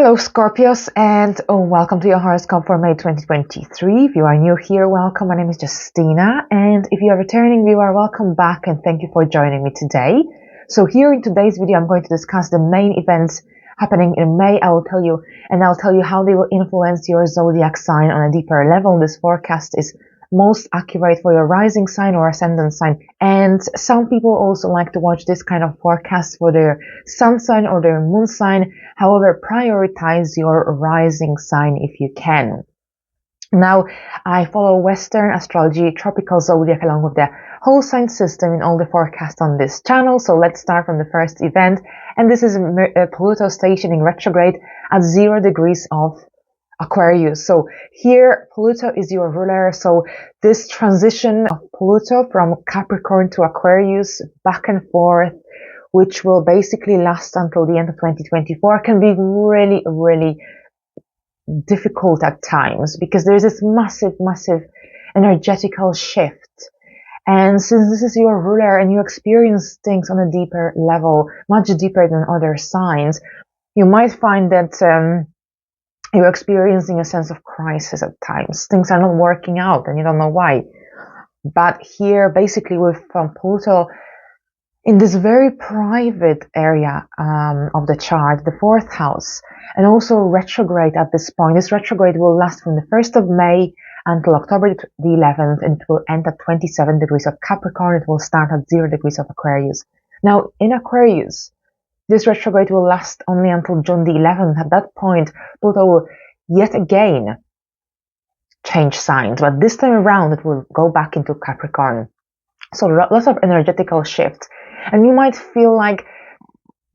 Hello Scorpios, and welcome to your horoscope for May 2023. If you are new here, welcome. My name is Justina, and if you are a returning viewer, welcome back and thank you for joining me today. So here in today's video, I'm going to discuss the main events happening in May. I'll tell you how they will influence your zodiac sign on a deeper level. This forecast is most accurate for your rising sign or ascendant sign, and some people also like to watch this kind of forecast for their sun sign or their moon sign. However, prioritize your rising sign if you can. Now, I follow Western astrology, tropical zodiac, along with the whole sign system in all the forecasts on this channel. So let's start from the first event, and this is Pluto stationing retrograde at 0 degrees of Aquarius. So here Pluto is your ruler. So this transition of Pluto from Capricorn to Aquarius back and forth, which will basically last until the end of 2024, can be really, really difficult at times because there's this massive energetical shift. And since this is your ruler and you experience things on a deeper level, much deeper than other signs, you might find that you're experiencing a sense of crisis at times. Things are not working out and you don't know why. But here, basically with Pluto in this very private area of the chart, the 4th house, and also retrograde at this point. This retrograde will last from the 1st of May until October the 11th, and it will end at 27 degrees of Capricorn. It will start at 0 degrees of Aquarius. Now, in Aquarius, this retrograde will last only until June the 11th. At that point, Pluto will yet again change signs, but this time around it will go back into Capricorn. So lots of energetical shifts. And you might feel like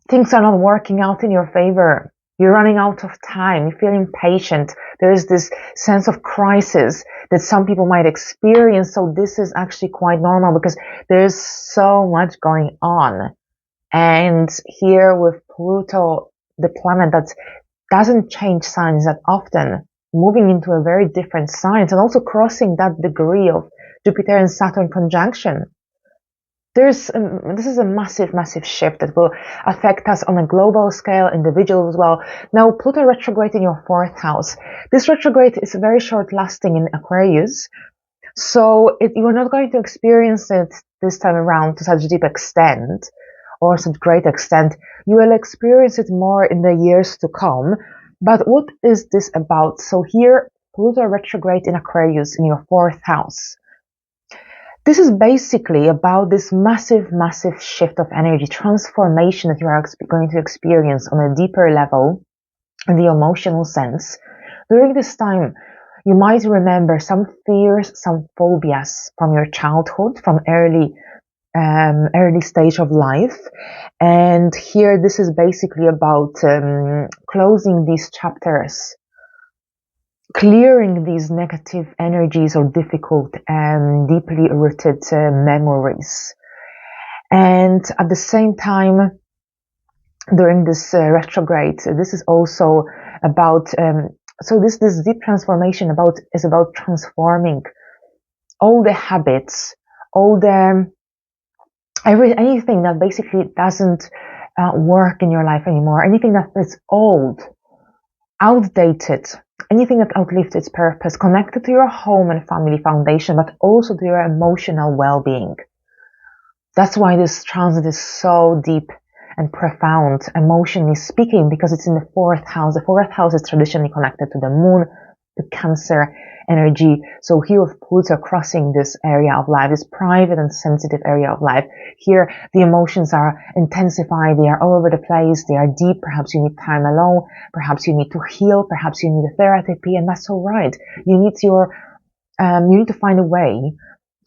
things are not working out in your favor. You're running out of time. You feel impatient. There is this sense of crisis that some people might experience. So this is actually quite normal because there's so much going on. And here with Pluto, the planet that doesn't change signs that often, moving into a very different sign and also crossing that degree of Jupiter and Saturn conjunction. This is a massive shift that will affect us on a global scale, individuals as well. Now, Pluto retrograde in your 4th house. This retrograde is very short lasting in Aquarius. So you're not going to experience it this time around to such deep extent or such great extent. You will experience it more in the years to come. But what is this about? So here, Pluto retrograde in Aquarius in your 4th house. This is basically about this massive shift of energy, transformation that you are going to experience on a deeper level in the emotional sense. During this time, you might remember some fears, some phobias from your childhood, from early stage of life. And here, this is basically about closing these chapters, clearing these negative energies or difficult and deeply rooted memories. And at the same time, during this retrograde, this is also about, so this deep transformation is about transforming all the habits, all the, anything that basically doesn't work in your life anymore, anything that is old, outdated, anything that outlived its purpose, connected to your home and family foundation, but also to your emotional well-being. That's why this transit is so deep and profound, emotionally speaking, because it's in the 4th house. The 4th house is traditionally connected to the moon, to Cancer energy. So here with Pluto crossing this area of life, this private and sensitive area of life, here the emotions are intensified, they are all over the place, they are deep. Perhaps you need time alone, perhaps you need to heal, perhaps you need a therapy, and that's all right. You need to find a way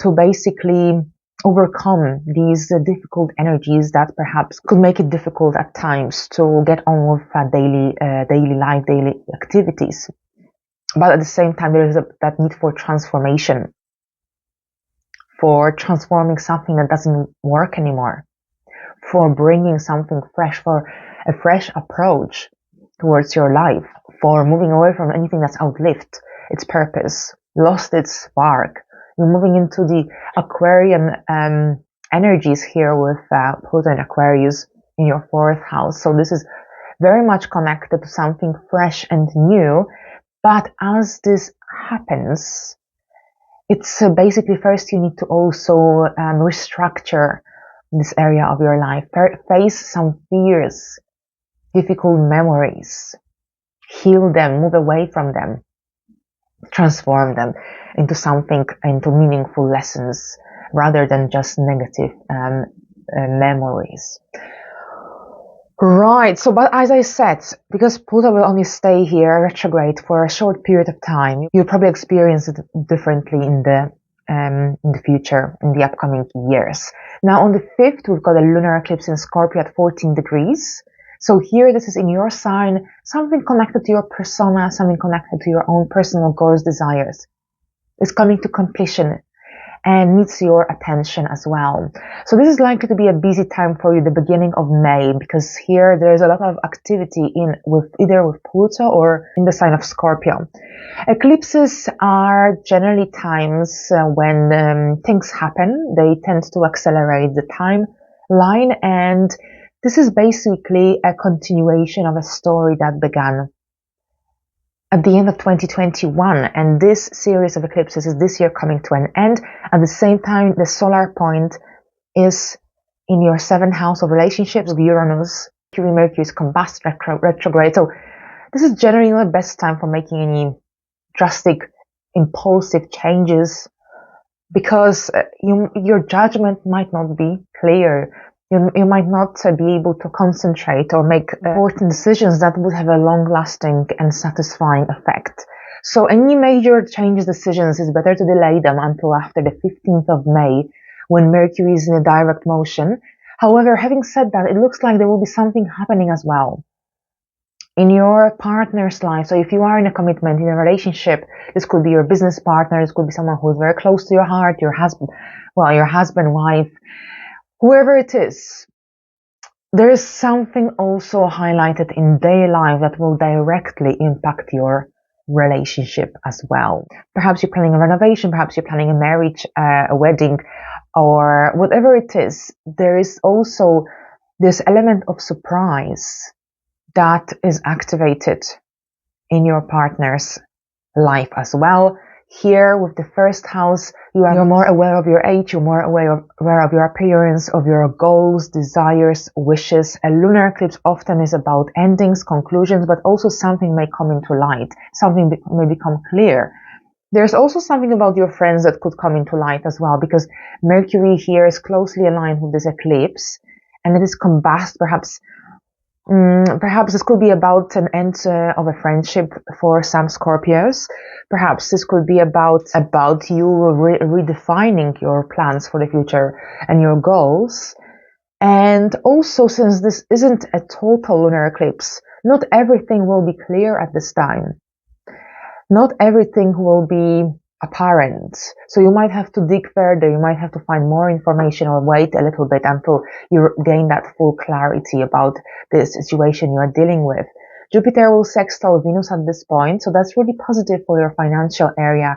to basically overcome these difficult energies that perhaps could make it difficult at times to get on with daily life, daily activities. But at the same time, there is that need for transformation, for transforming something that doesn't work anymore, for bringing something fresh, for a fresh approach towards your life, for moving away from anything that's outlived its purpose, lost its spark. You're moving into the Aquarian energies here with Pluto and Aquarius in your 4th house. So this is very much connected to something fresh and new. But as this happens, it's basically first you need to also restructure this area of your life, face some fears, difficult memories, heal them, move away from them, transform them into something, into meaningful lessons rather than just negative memories. Right, so but as I said, because Pluto will only stay here retrograde for a short period of time, you'll probably experience it differently in the future, in the upcoming years. Now on the 5th, we've got a lunar eclipse in Scorpio at 14 degrees. So here, this is in your sign, something connected to your persona, something connected to your own personal goals, desires. It's coming to completion and needs your attention as well. So this is likely to be a busy time for you, the beginning of May, because here there's a lot of activity either with Pluto or in the sign of Scorpio. Eclipses are generally times when things happen. They tend to accelerate the timeline, and this is basically a continuation of a story that began at the end of 2021, and this series of eclipses is this year coming to an end. At the same time, the solar point is in your 7th house of relationships with Uranus. Mercury is combust retrograde. So this is generally not the best time for making any drastic, impulsive changes, because your judgment might not be clear. You might not be able to concentrate or make important decisions that would have a long-lasting and satisfying effect. So any major changes, decisions, is better to delay them until after the 15th of May, when Mercury is in a direct motion. However, having said that, it looks like there will be something happening as well in your partner's life. So if you are in a commitment, in a relationship, this could be your business partner, this could be someone who is very close to your heart, your husband, wife, whoever it is. There is something also highlighted in their life that will directly impact your relationship as well. Perhaps you're planning a renovation, perhaps you're planning a marriage, a wedding, or whatever it is. There is also this element of surprise that is activated in your partner's life as well. Here with the 1st house, you're more aware of your age, you're more aware of your appearance, of your goals, desires, wishes. A lunar eclipse often is about endings, conclusions, but also something may come into light, something may become clear. There's also something about your friends that could come into light as well, because Mercury here is closely aligned with this eclipse, and it is combust. Perhaps this could be about an end of a friendship for some Scorpios. Perhaps this could be about you redefining your plans for the future and your goals. And also, since this isn't a total lunar eclipse, not everything will be clear at this time. Not everything will be apparent. So you might have to dig further, you might have to find more information, or wait a little bit until you gain that full clarity about the situation you are dealing with. Jupiter will sextile Venus at this point, so that's really positive for your financial area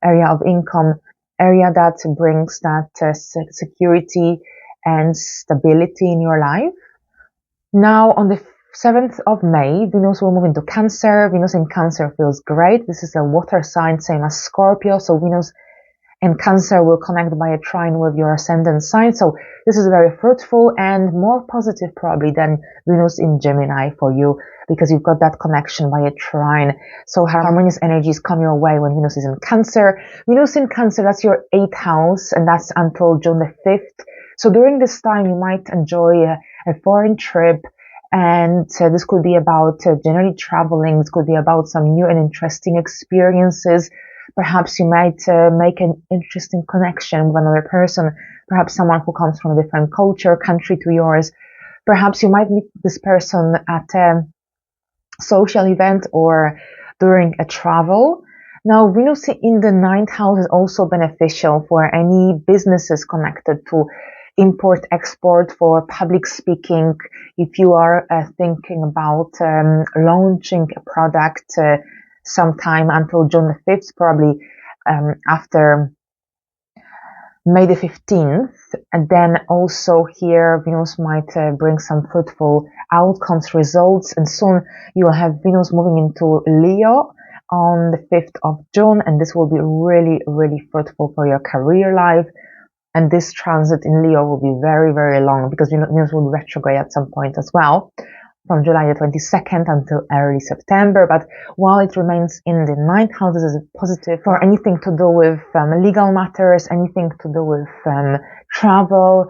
of income, area that brings that security and stability in your life. Now on the 7th of May, Venus will move into Cancer. Venus in Cancer feels great. This is a water sign, same as Scorpio. So Venus and Cancer will connect by a trine with your ascendant sign. So this is very fruitful and more positive probably than Venus in Gemini for you, because you've got that connection by a trine. So harmonious energies come your way when Venus is in Cancer. Venus in Cancer, that's your 8th house, and that's until June the 5th. So during this time, you might enjoy a foreign trip. And this could be about generally traveling. This could be about some new and interesting experiences. Perhaps you might make an interesting connection with another person. Perhaps someone who comes from a different culture, country to yours. Perhaps you might meet this person at a social event or during a travel. Now, Venus in the 9th house is also beneficial for any businesses connected to import, export, for public speaking. If you are thinking about launching a product sometime until June the 5th, probably after May the 15th, and then also here Venus might bring some fruitful outcomes, results, and soon you will have Venus moving into Leo on the 5th of June, and this will be really, really fruitful for your career life. And this transit in Leo will be very, very long because Venus will retrograde at some point as well, from July the 22nd until early September. But while it remains in the 9th house, this is positive for anything to do with legal matters, anything to do with travel,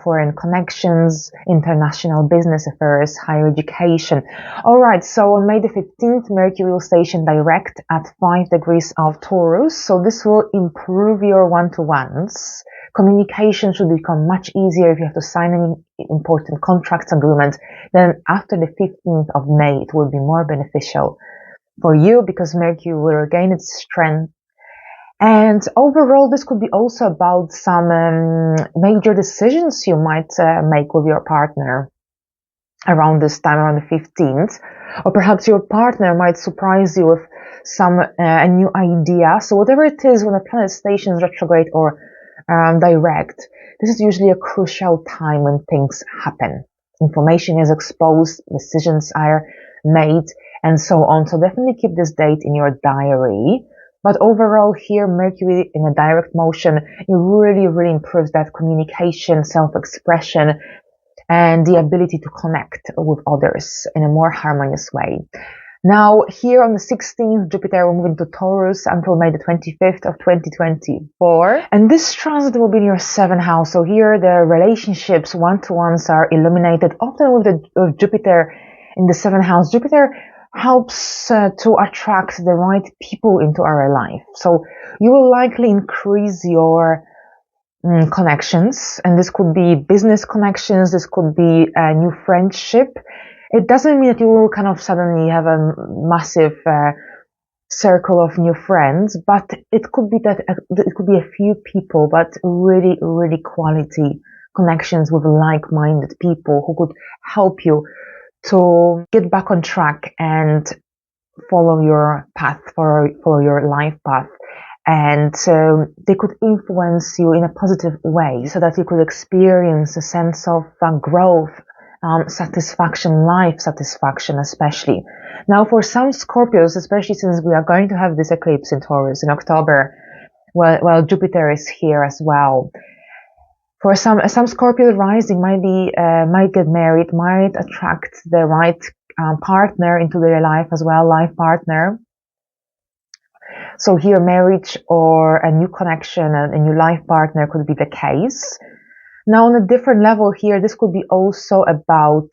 foreign connections, international business affairs, higher education. All right, so on May the 15th, Mercury will station direct at 5 degrees of Taurus. So this will improve your one-to-ones. Communication should become much easier if you have to sign any important contracts agreement. Then after the 15th of May, it will be more beneficial for you because Mercury will regain its strength. And overall, this could be also about some major decisions you might make with your partner around this time, around the 15th. Or perhaps your partner might surprise you with some a new idea. So whatever it is, when a planet stations retrograde or direct, this is usually a crucial time when things happen. Information is exposed, decisions are made, and so on. So definitely keep this date in your diary. But overall here, Mercury in a direct motion, it really, really improves that communication, self-expression, and the ability to connect with others in a more harmonious way. Now, here on the 16th, Jupiter will move into Taurus until May the 25th of 2024. And this transit will be in your 7th house. So here the relationships, one-to-ones are illuminated. Often with Jupiter in the 7th house, Jupiter helps to attract the right people into our life. So you will likely increase your connections. And this could be business connections. This could be a new friendship. It doesn't mean that you will kind of suddenly have a massive circle of new friends, but it could be that it could be a few people, but really, really quality connections with like-minded people who could help you to get back on track and follow your path, follow your life path. And they could influence you in a positive way so that you could experience a sense of growth, satisfaction, life satisfaction especially. Now for some Scorpios, especially since we are going to have this eclipse in Taurus in October, well Jupiter is here as well. For some Scorpio rising might get married, might attract the right partner into their life as well, life partner. So here marriage or a new connection, a new life partner could be the case. Now on a different level here, this could be also about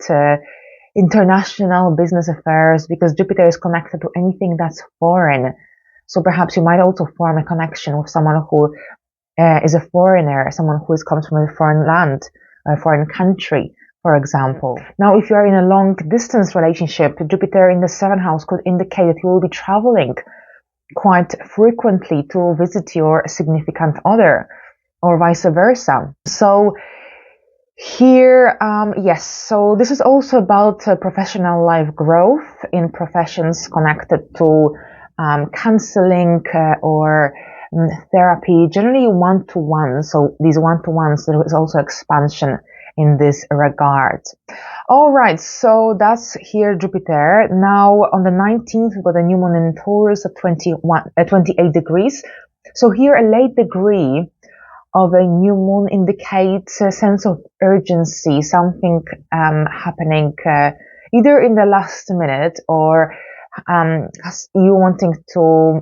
international business affairs because Jupiter is connected to anything that's foreign. So perhaps you might also form a connection with someone who is a foreigner, someone who comes from a foreign land, a foreign country, for example. Now if you are in a long distance relationship, Jupiter in the 7th house could indicate that you will be traveling quite frequently to visit your significant other, or vice versa. So here, yes, so this is also about professional life growth in professions connected to counseling or therapy, generally one-to-one. So these one-to-ones, there is also expansion in this regard. All right, so that's here Jupiter. Now on the 19th, we've got a new moon in Taurus at 28 degrees. So here a late degree of a new moon indicates a sense of urgency, something happening either in the last minute or you wanting to,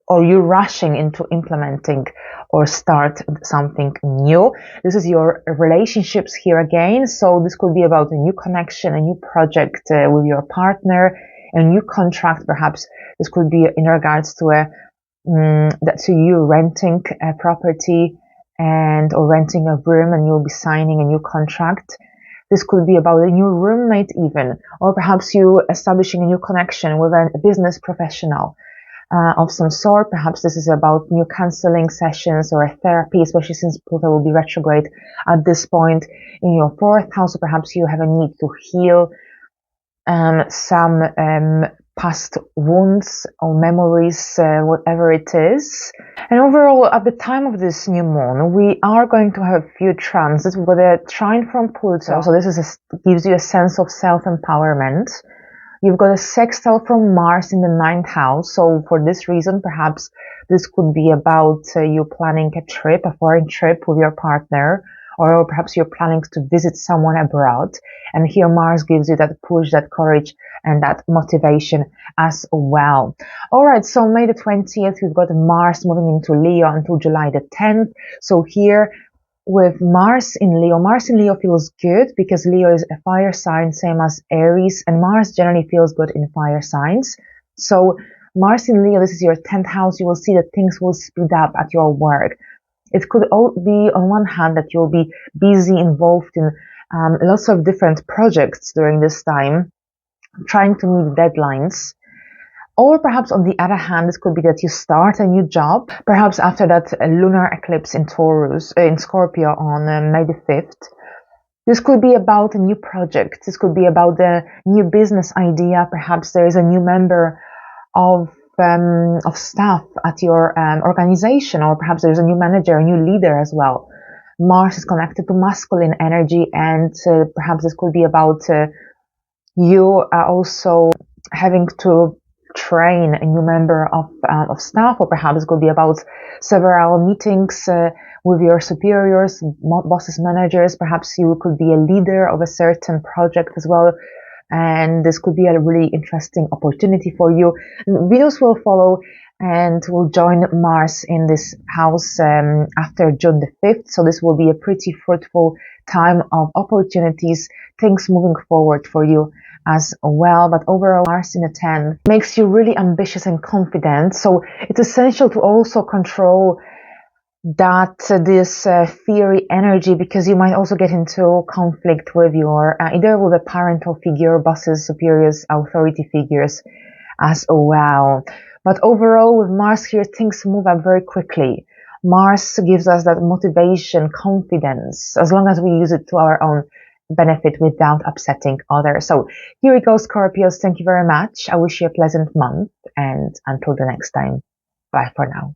or you rushing into implementing or start something new. This is your relationships here again. So this could be about a new connection, a new project with your partner, a new contract. Perhaps this could be in regards to to you renting a property or renting a room, and you'll be signing a new contract. This could be about a new roommate even, or perhaps you establishing a new connection with a business professional of some sort. Perhaps this is about new counseling sessions or a therapy, especially since Pluto will be retrograde at this point in your 4th house. So perhaps you have a need to heal some past wounds or memories, whatever it is. And overall, at the time of this new moon, we are going to have a few transits with a trine from Pluto. So this gives you a sense of self-empowerment. You've got a sextile from Mars in the 9th house. So for this reason, perhaps this could be about you planning a trip, a foreign trip with your partner, or perhaps you're planning to visit someone abroad. And here Mars gives you that push, that courage, and that motivation as well. All right, so May the 20th, we've got Mars moving into Leo until July the 10th. So here with Mars in Leo feels good because Leo is a fire sign, same as Aries, and Mars generally feels good in fire signs. So Mars in Leo, this is your 10th house. You will see that things will speed up at your work. It could all be, on one hand, that you'll be busy, involved in lots of different projects during this time, trying to meet deadlines. Or perhaps on the other hand, this could be that you start a new job, perhaps after that lunar eclipse in Taurus, in Scorpio on May the 5th. This could be about a new project. This could be about a new business idea. Perhaps there is a new member of staff at your organization, or perhaps there's a new manager, a new leader as well. Mars is connected to masculine energy, and perhaps this could be about you also having to train a new member of staff, or perhaps it could be about several meetings with your superiors, bosses, managers. Perhaps you could be a leader of a certain project as well, and this could be a really interesting opportunity for you. Venus will follow and will join Mars in this house after June the 5th, so this will be a pretty fruitful time of opportunities, things moving forward for you as well. But overall, Mars in the 10th makes you really ambitious and confident, so it's essential to also control that this fiery energy, because you might also get into conflict with your either with a parental figure, bosses, superiors, authority figures as well. But overall, with Mars here, things move up very quickly. Mars gives us that motivation, confidence, as long as we use it to our own benefit without upsetting others. So here we go, Scorpios. Thank you very much. I wish you a pleasant month, and until the next time, bye for now.